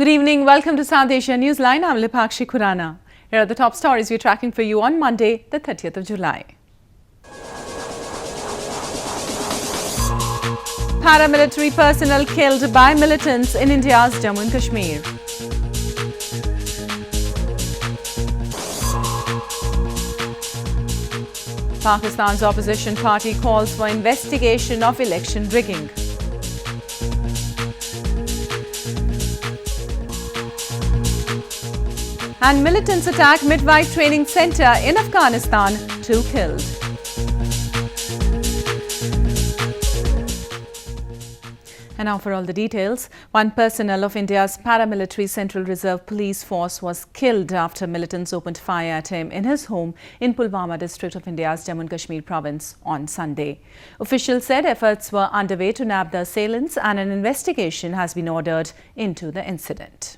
Good evening. Welcome to South Asia Newsline. I'm Lipakshi Khurana. Here are the top stories we're tracking for you on Monday, the 30th of July. Paramilitary personnel killed by militants in India's Jammu and Kashmir. Pakistan's opposition party calls for investigation of election rigging. And militants attack midwife training centre in Afghanistan, 2 killed. And now for all the details. One personnel of India's Paramilitary Central Reserve Police Force was killed after militants opened fire at him in his home in Pulwama district of India's Jammu and Kashmir province on Sunday. Officials said efforts were underway to nab the assailants and an investigation has been ordered into the incident.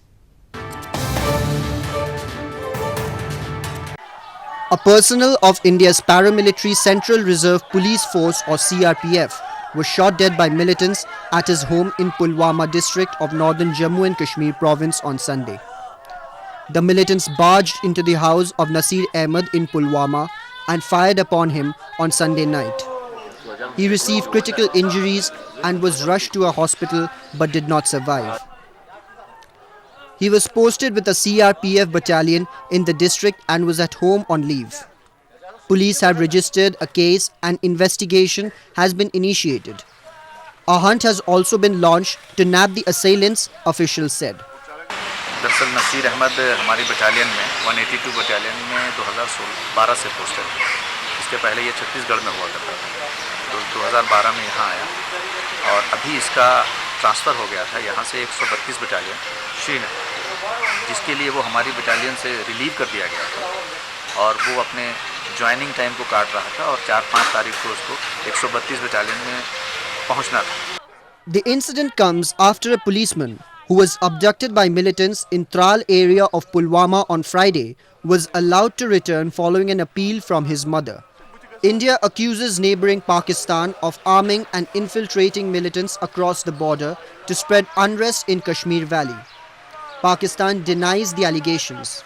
A personnel of India's Paramilitary Central Reserve Police Force or CRPF was shot dead by militants at his home in Pulwama district of northern Jammu and Kashmir province on Sunday. The militants barged into the house of Nasir Ahmed in Pulwama and fired upon him on Sunday night. He received critical injuries and was rushed to a hospital but did not survive. He was posted with a CRPF battalion in the district and was at home on leave. Police have registered a case and investigation has been initiated. A hunt has also been launched to nab the assailants, officials said. दरअसल नसीर अहमद हमारी battalion में 182 battalion में 2012 से posted है। इसके पहले ये छत्तीसगढ़ में हुआ करता था। तो 2012 में यहाँ आया और अभी इसका ट्रांसफ़र हो गया था यहाँ से 132 बटालियन श्रीनगर, जिसके लिए वो हमारी बटालियन से रिलीव कर दिया गया था और वो अपने ज्वाइनिंग टाइम को काट रहा था और 4-5 तारीख को उसको 132 बटालियन में पहुंचना था। The incident comes after a policeman who was abducted by militants in Tral area of Pulwama on Friday was allowed to return following an appeal from his mother. India accuses neighbouring Pakistan of arming and infiltrating militants across the border to spread unrest in Kashmir Valley. Pakistan denies the allegations.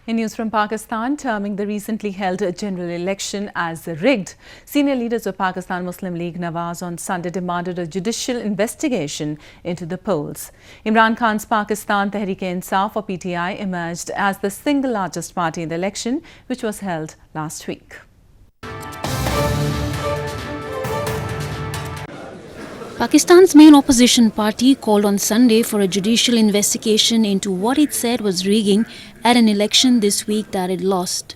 In news from Pakistan, terming the recently held general election as rigged, senior leaders of Pakistan Muslim League Nawaz on Sunday demanded a judicial investigation into the polls. Imran Khan's Pakistan Tehreek-e-Insaf or PTI emerged as the single largest party in the election, which was held last week. Pakistan's main opposition party called on Sunday for a judicial investigation into what it said was rigging at an election this week that it lost.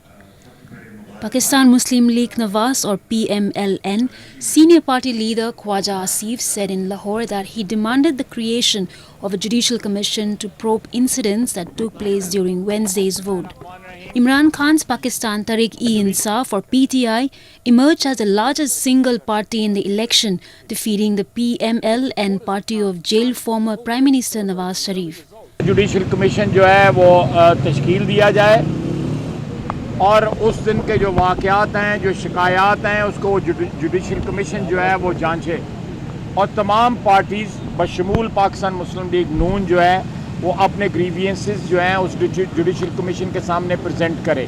Pakistan Muslim League Nawaz or PMLN senior party leader Khwaja Asif said in Lahore that he demanded the creation of a judicial commission to probe incidents that took place during Wednesday's vote. Imran Khan's Pakistan Tehreek-e-Insaf or PTI emerged as the largest single party in the election, defeating the PMLN party of jailed former Prime Minister Nawaz Sharif. Judicial commission जो है वो तश्कील दिया जाए और उस दिन के जो वाक़यात हैं, जो शिकायत हैं, उसको जुडिशल कमीशन जो है वो जांचे और तमाम पार्टीज़ बशमूल पाकिस्तान मुस्लिम लीग नून जो है वो अपने ग्रीवियंसेस जो हैं उस जुडिशल कमीशन के सामने प्रेजेंट करे.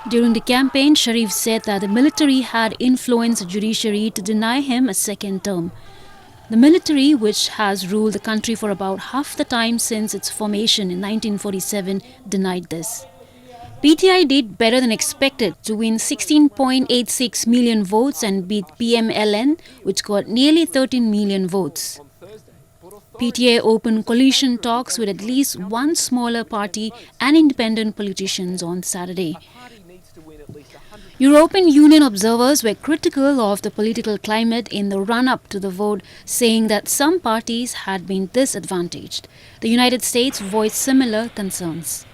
During the campaign, Sharif said that the military had influenced the judiciary to deny him a second term. The military, which has ruled the country for about half the time since its formation in 1947, denied this. PTI did better than expected to win 16.86 million votes and beat PMLN, which got nearly 13 million votes. PTI opened coalition talks with at least one smaller party and independent politicians on Saturday. European Union observers were critical of the political climate in the run-up to the vote, saying that some parties had been disadvantaged. The United States voiced similar concerns.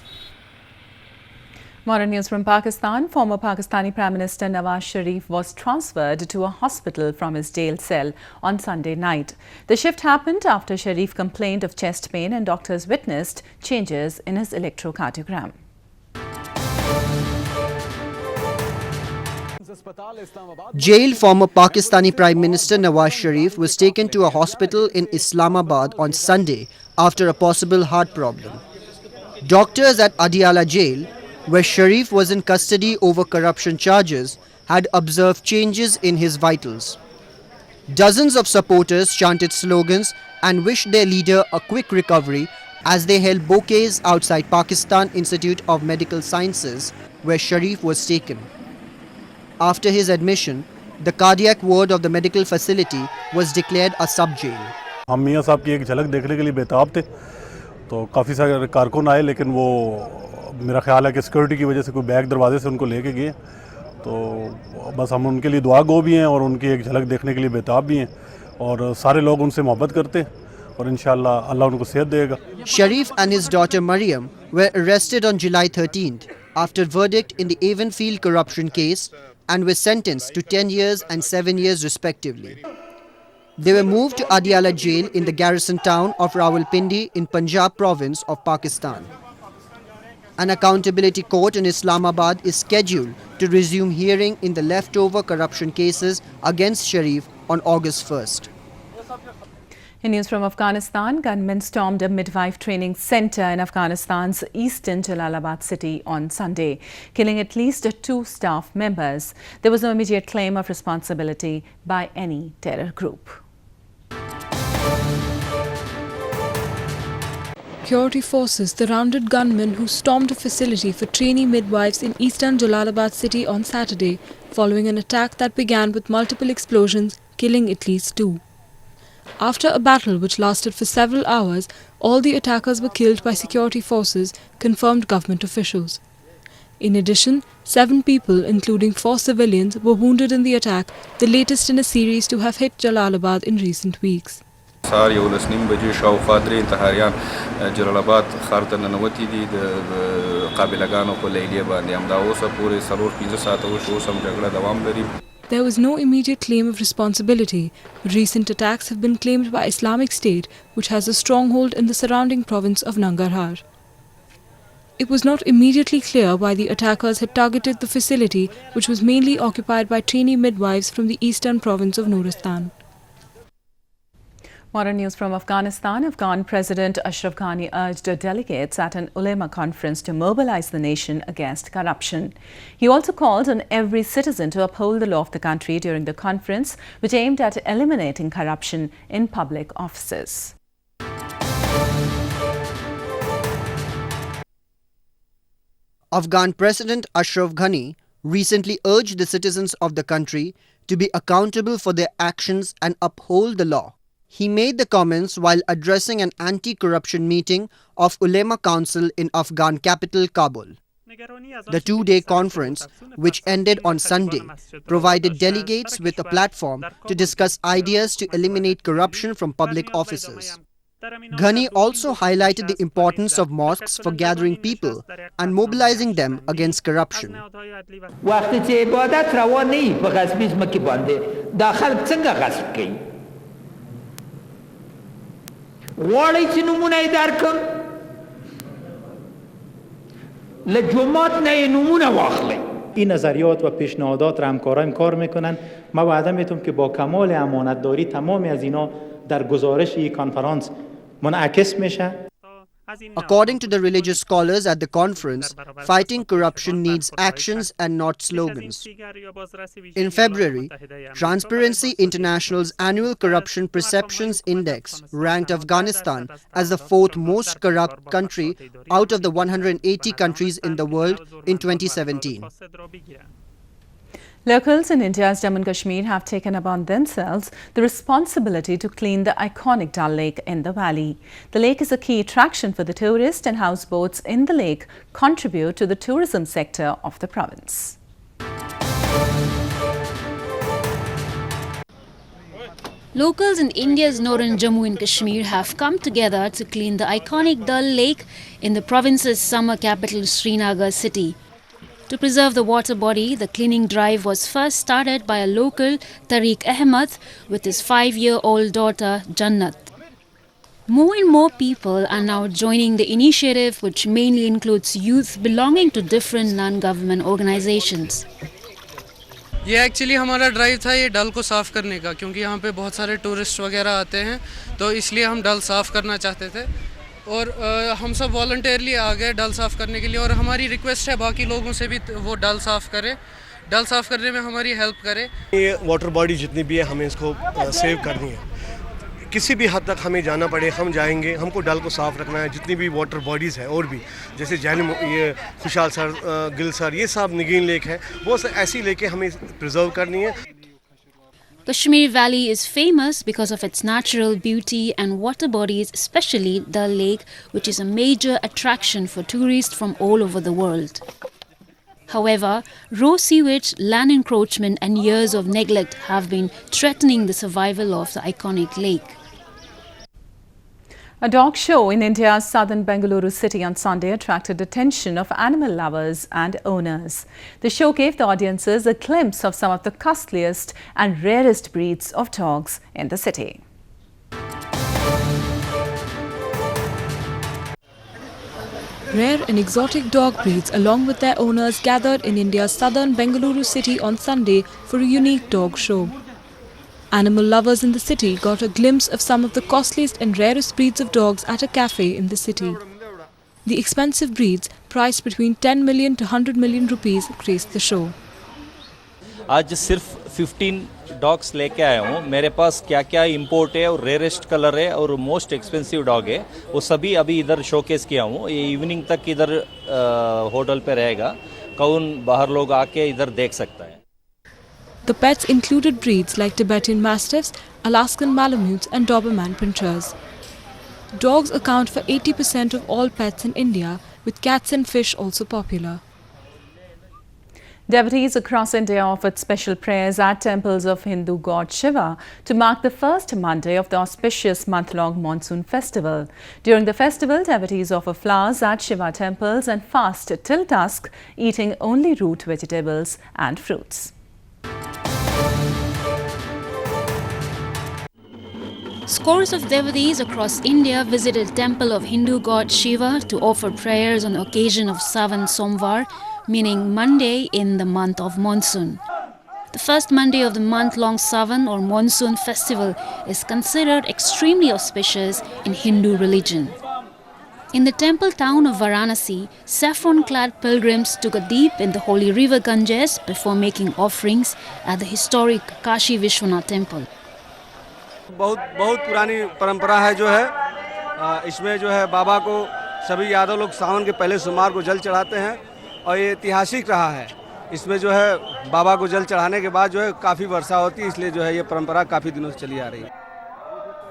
More news from Pakistan. Former Pakistani Prime Minister Nawaz Sharif was transferred to a hospital from his jail cell on Sunday night. The shift happened after Sharif complained of chest pain and doctors witnessed changes in his electrocardiogram. Jailed former Pakistani Prime Minister Nawaz Sharif was taken to a hospital in Islamabad on Sunday after a possible heart problem. Doctors at Adiala jail, where Sharif was in custody over corruption charges, had observed changes in his vitals. Dozens of supporters chanted slogans and wished their leader a quick recovery as they held bouquets outside Pakistan Institute of Medical Sciences, where Sharif was taken. After his admission, the cardiac ward of the medical facility was declared a sub-jail. हम मियाँ साहब की एक झलक देखने के लिए बेताब थे, तो काफ़ी सारे कारकुन आए, लेकिन वो मेरा ख्याल है कि सिक्योरिटी की वजह से कोई बैग दरवाजे से उनको लेके गए, तो बस हम उनके लिए दुआ गो भी हैं और उनकी एक झलक देखने के लिए बेताब भी हैं, और सारे लोग उनसे मोहब्बत करते हैं और इंशाल्लाह अल्लाह उनको सेहत देगा. Sharif and his daughter Mariam were arrested on July 13th after verdict in the Avonfield corruption case and were sentenced to 10 years and 7 years respectively. They were moved to Adiala jail in the garrison town of Rawalpindi in Punjab province of Pakistan. An accountability court in Islamabad is scheduled to resume hearing in the leftover corruption cases against Sharif on August 1st. In news from Afghanistan, gunmen stormed a midwife training center in Afghanistan's eastern Jalalabad city on Sunday, killing at least 2 staff members. There was no immediate claim of responsibility by any terror group. Security forces surrounded gunmen who stormed a facility for trainee midwives in eastern Jalalabad city on Saturday, following an attack that began with multiple explosions, killing at least 2. After a battle which lasted for several hours, all the attackers were killed by security forces, confirmed government officials. In addition, 7 people, including 4 civilians, were wounded in the attack, the latest in a series to have hit Jalalabad in recent weeks. صار یو لسنیم بجې شاوخوا 3 انتحاریان جلالاباد ښار ته ننوتي دي د قابلګانو په لیلیې باندې. همدا اوسه پورې 4-5 ساعته وشو، اوس هم جګړه دوام لري. There was no immediate claim of responsibility, but recent attacks have been claimed by Islamic State, which has a stronghold in the surrounding province of Nangarhar. It was not immediately clear why the attackers had targeted the facility, which was mainly occupied by trainee midwives from the eastern province of Nuristan. Modern news from Afghanistan. Afghan President Ashraf Ghani urged delegates at an ulema conference to mobilize the nation against corruption. He also called on every citizen to uphold the law of the country during the conference, which aimed at eliminating corruption in public offices. Afghan President Ashraf Ghani recently urged the citizens of the country to be accountable for their actions and uphold the law. He made the comments while addressing an anti-corruption meeting of Ulema Council in Afghan capital Kabul. The 2-day conference, which ended on Sunday, provided delegates with a platform to discuss ideas to eliminate corruption from public offices. Ghani also highlighted the importance of mosques for gathering people and mobilizing them against corruption. غواړی چې نمونه یې درکم له جماعت نه یې نمونه واخلئ. این نظریات و پیشنهادات را همکارایم کار میکنن. ما وعده میتونم که با کمال امانتداری تمامی از اینا در گزارش این کنفرانس منعکس میشه. According to the religious scholars at the conference, fighting corruption needs actions and not slogans. In February, Transparency International's annual Corruption Perceptions Index ranked Afghanistan as the 4th most corrupt country out of the 180 countries in the world in 2017. Locals in India's Jammu and Kashmir have taken upon themselves the responsibility to clean the iconic Dal Lake in the valley. The lake is a key attraction for the tourists, and houseboats in the lake contribute to the tourism sector of the province. Locals in India's northern Jammu and Kashmir have come together to clean the iconic Dal Lake in the province's summer capital Srinagar city. To preserve the water body, the cleaning drive was first started by a local, Tariq Ahmed, with his 5-year-old daughter, Jannat. More and more people are now joining the initiative, which mainly includes youth belonging to different non-government organizations. ये actually हमारा drive था ये डल को साफ़ करने का, क्योंकि यहाँ पे बहुत सारे टूरिस्ट वगैरह आते हैं, तो इसलिए हम डल साफ़ करना चाहते थे और हम सब वॉलंटियरली आ गए डल साफ़ करने के लिए। और हमारी रिक्वेस्ट है बाकी लोगों से भी वो डल साफ़ करें, डल साफ़ करने में हमारी हेल्प करें। ये वाटर बॉडी जितनी भी है हमें इसको सेव करनी है, किसी भी हद तक हमें जाना पड़े हम जाएंगे। हमको डल को साफ़ रखना है, जितनी भी वाटर बॉडीज़ है और भी जैसे जैनम, ये खुशहाल सर, गिल सर, ये सब निगीन लेक है, वो ऐसी लेके हमें प्रिजर्व करनी है। Kashmir Valley is famous because of its natural beauty and water bodies, especially Dal Lake, which is a major attraction for tourists from all over the world. However, raw sewage, land encroachment and years of neglect have been threatening the survival of the iconic lake. A dog show in India's southern Bengaluru city on Sunday attracted the attention of animal lovers and owners. The show gave the audiences a glimpse of some of the costliest and rarest breeds of dogs in the city. Rare and exotic dog breeds along with their owners gathered in India's southern Bengaluru city on Sunday for a unique dog show. Animal lovers in the city got a glimpse of some of the costliest and rarest breeds of dogs at a cafe in the city. The expensive breeds, priced between 10 million to 100 million rupees, graced the show. आज सिर्फ 15 dogs लेके आया हूँ। मेरे पास क्या क्या import है और रेयरेस्ट कलर है और मोस्ट एक्सपेंसिव डॉग है, वो सभी अभी इधर शोकेस किया हूँ। ये इवनिंग तक इधर होटल पे रहेगा, कौन बाहर लोग आके इधर देख सकता है। The pets included breeds like Tibetan Mastiffs, Alaskan Malamutes and Doberman Pinschers. Dogs account for 80% of all pets in India, with cats and fish also popular. Devotees across India offered special prayers at temples of Hindu god Shiva to mark the first Monday of the auspicious month-long monsoon festival. During the festival, devotees offer flowers at Shiva temples and fast till dusk, eating only root vegetables and fruits. Scores of devotees across India visited temple of Hindu god Shiva to offer prayers on occasion of Savan Somvar, meaning Monday in the month of monsoon. The first Monday of the month-long Savan or monsoon festival is considered extremely auspicious in Hindu religion. In the temple town of Varanasi, saffron-clad pilgrims took a dip in the holy river Ganges before making offerings at the historic Kashi Vishwanath temple. बहुत पुरानी परंपरा है जो है, इसमें जो है बाबा को सभी यादव लोग सावन के पहले सोमवार को जल चढ़ाते हैं और ये ऐतिहासिक रहा है। इसमें जो है बाबा को जल चढ़ाने के बाद जो है काफ़ी वर्षा होती है, इसलिए जो है ये परंपरा काफ़ी दिनों से चली आ रही है।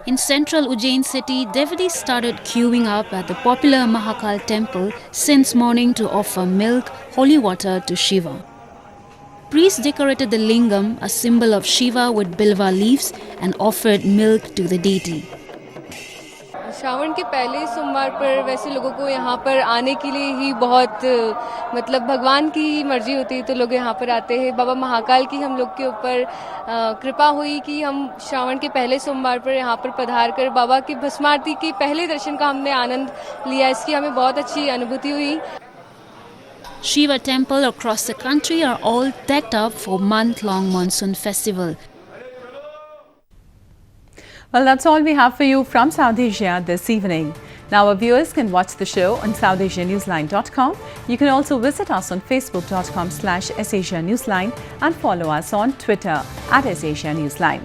In central Ujjain city, devotees started queuing up at the popular Mahakal temple since morning to offer milk, holy water to Shiva. Priests decorated the lingam, a symbol of Shiva, with bilva leaves and offered milk to the deity. Shravan के पहले सोमवार पर वैसे लोगों को यहाँ पर आने के लिए ही बहुत मतलब भगवान की ही मर्जी होती है तो लोग यहाँ पर आते हैं। बाबा महाकाल की हम लोग के ऊपर कृपा हुई कि हम श्रावण के पहले सोमवार पर यहाँ पर पधार कर बाबा की भस्म आरती के पहले दर्शन का हमने आनंद लिया, इसकी हमें बहुत अच्छी अनुभूति हुई। Shiva temple across the country are all decked up for month-long monsoon festival. Well, that's all we have for you from South Asia this evening. Now, our viewers can watch the show on SouthAsiaNewsline.com. You can also visit us on Facebook.com/SAsia Newsline and follow us on Twitter @SAsia Newsline.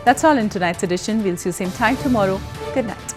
That's all in tonight's edition. We'll see you same time tomorrow. Good night.